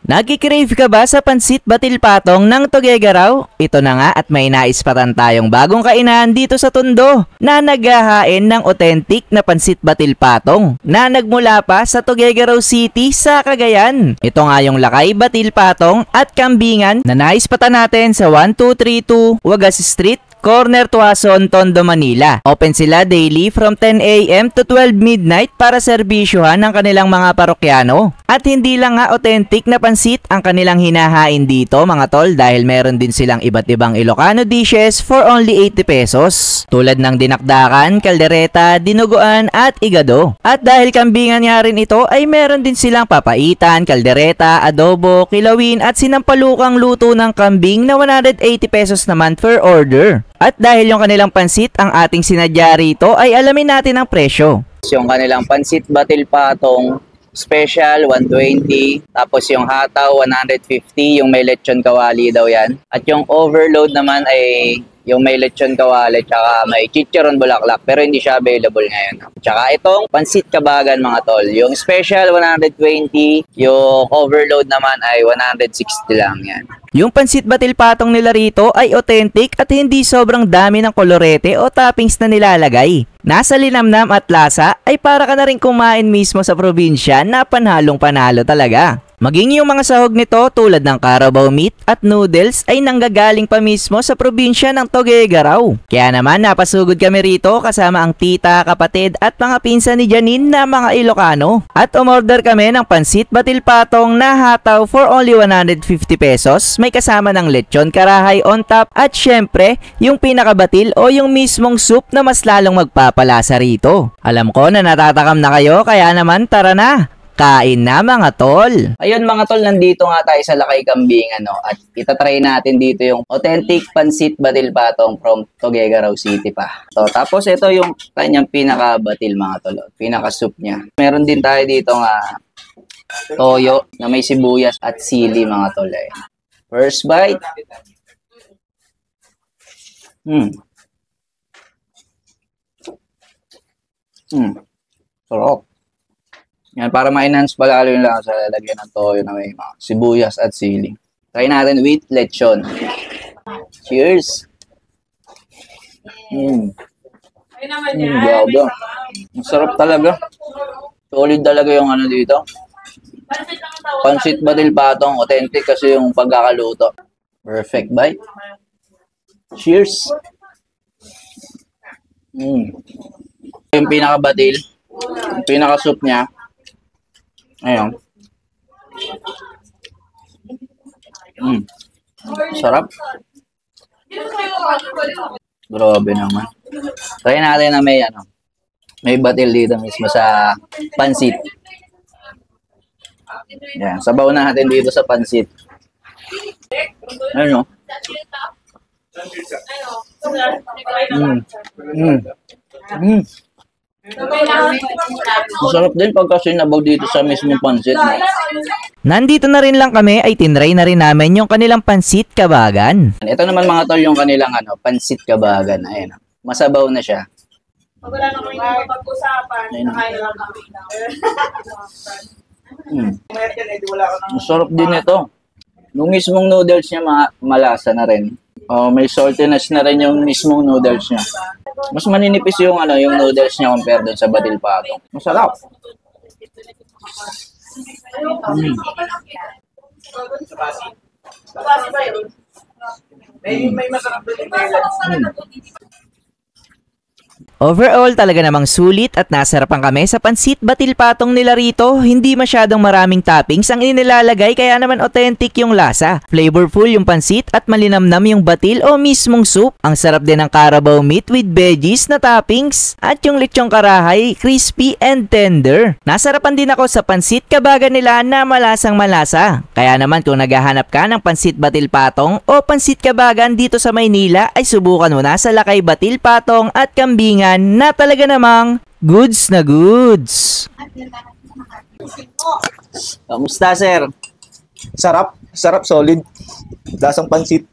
Nagki-crave ka ba sa pansit batil patong ng Tuguegarao? Ito na nga at may naispatan tayong bagong kainan dito sa Tondo na naghahain ng authentic na pansit batil patong na nagmula pa sa Tuguegarao City sa Cagayan. Ito nga yung lakay batil patong at kambingan na naispatan natin sa 1232 Wagas Street, Corner Tuason, Tondo, Manila. Open sila daily from 10 AM to 12 midnight para serbisyuhan ng kanilang mga parokyano. At hindi lang nga authentic na pansit ang kanilang hinahain dito mga tol dahil meron din silang iba't ibang Ilocano dishes for only 80 pesos. Tulad ng dinakdakan, kaldereta, dinuguan at igado. At dahil kambingan nga rin ito ay meron din silang papaitan, kaldereta, adobo, kilawin at sinampalukang luto ng kambing na 180 pesos naman per order. At dahil yung kanilang pansit ang ating sinadya rito ay alamin natin ang presyo. Yung kanilang pansit batil patong special 120, tapos yung hataw 150, yung may lechon kawali daw yan. At yung overload naman ay yung may lechon kawali tsaka may chicharon bulaklak pero hindi siya available ngayon. Tsaka itong pansit kabagan mga tol, yung special 120, yung overload naman ay 160 lang yan. Yung pansit batil patong nila rito ay authentic at hindi sobrang dami ng kolorete o toppings na nilalagay. Nasa linamnam at lasa ay para ka na rin kumain mismo sa probinsya na panhalong panalo talaga. Maging yung mga sahog nito tulad ng Carabao meat at noodles ay nanggagaling pa mismo sa probinsya ng Tuguegarao. Kaya naman napasugod kami rito kasama ang tita, kapatid at mga pinsan ni Janine na mga Ilocano. At umorder kami ng pansit batil patong na hataw for only 150 pesos. May kasama ng lechon karahay on top at syempre yung pinakabatil o yung mismong soup na mas lalong magpapalasa rito. Alam ko na natatakam na kayo kaya naman tara na! Kain na mga tol! Ayun mga tol, nandito nga tayo sa Lakay Kambingan, no? At itatry natin dito yung authentic pansit batil patong from Tuguegarao City pa. So, tapos ito yung kanyang pinaka-batil mga tol, pinaka-soup niya. Meron din tayo dito nga toyo na may sibuyas at sili mga tol. Eh. First bite. Sarap. Yan, para ma-enhance pa lalo yung lasa, lalagyan ng toyo na may mga sibuyas at sili. Try natin with lechon. Cheers! Grabe. Masarap talaga. Solid talaga yung ano dito. Pansit batil patong, authentic kasi yung pagkakaluto. Perfect bite. Cheers! Yung pinaka-batil, yung pinaka-soup niya, ayun. Sarap. Grabe naman. Try natin na may ano, may batil dito mismo sa pansit. Yan, sabaw natin dito sa pansit. Ayun. Masarap din pagka sinabaw dito sa mismong pansit. No? Nandito na rin lang kami ay tinry na rin namin yung kanilang pansit kabagan. Ito naman mga tol yung kanilang ano, pansit kabagan. Ayan. Masabaw na siya. Wala na kami pag-usapan. Nakain lang kami. Masarap din ito. Yung mismong noodles niya malasa na rin. May saltiness na rin yung mismong noodles niya. Mas maninipis yung ano, yung noodles niya compare doon sa batil patong. Masarap. May masarap din Overall talaga namang sulit at nasarapan kami sa pansit batil patong nila rito. Hindi masyadong maraming toppings ang inilalagay kaya naman authentic yung lasa. Flavorful yung pansit at malinamnam yung batil o mismong soup. Ang sarap din ng Carabao meat with veggies na toppings. At yung lechong karahay, crispy and tender. Nasarapan din ako sa pansit kabagan nila na malasang malasa. Kaya naman kung naghahanap ka ng pansit batil patong o pansit kabagan dito sa Maynila ay subukan mo na sa Lakay Batil Patong at Kambingan na talaga namang goods na goods. Kamusta, sir? Sarap, solid. Lasang pansit.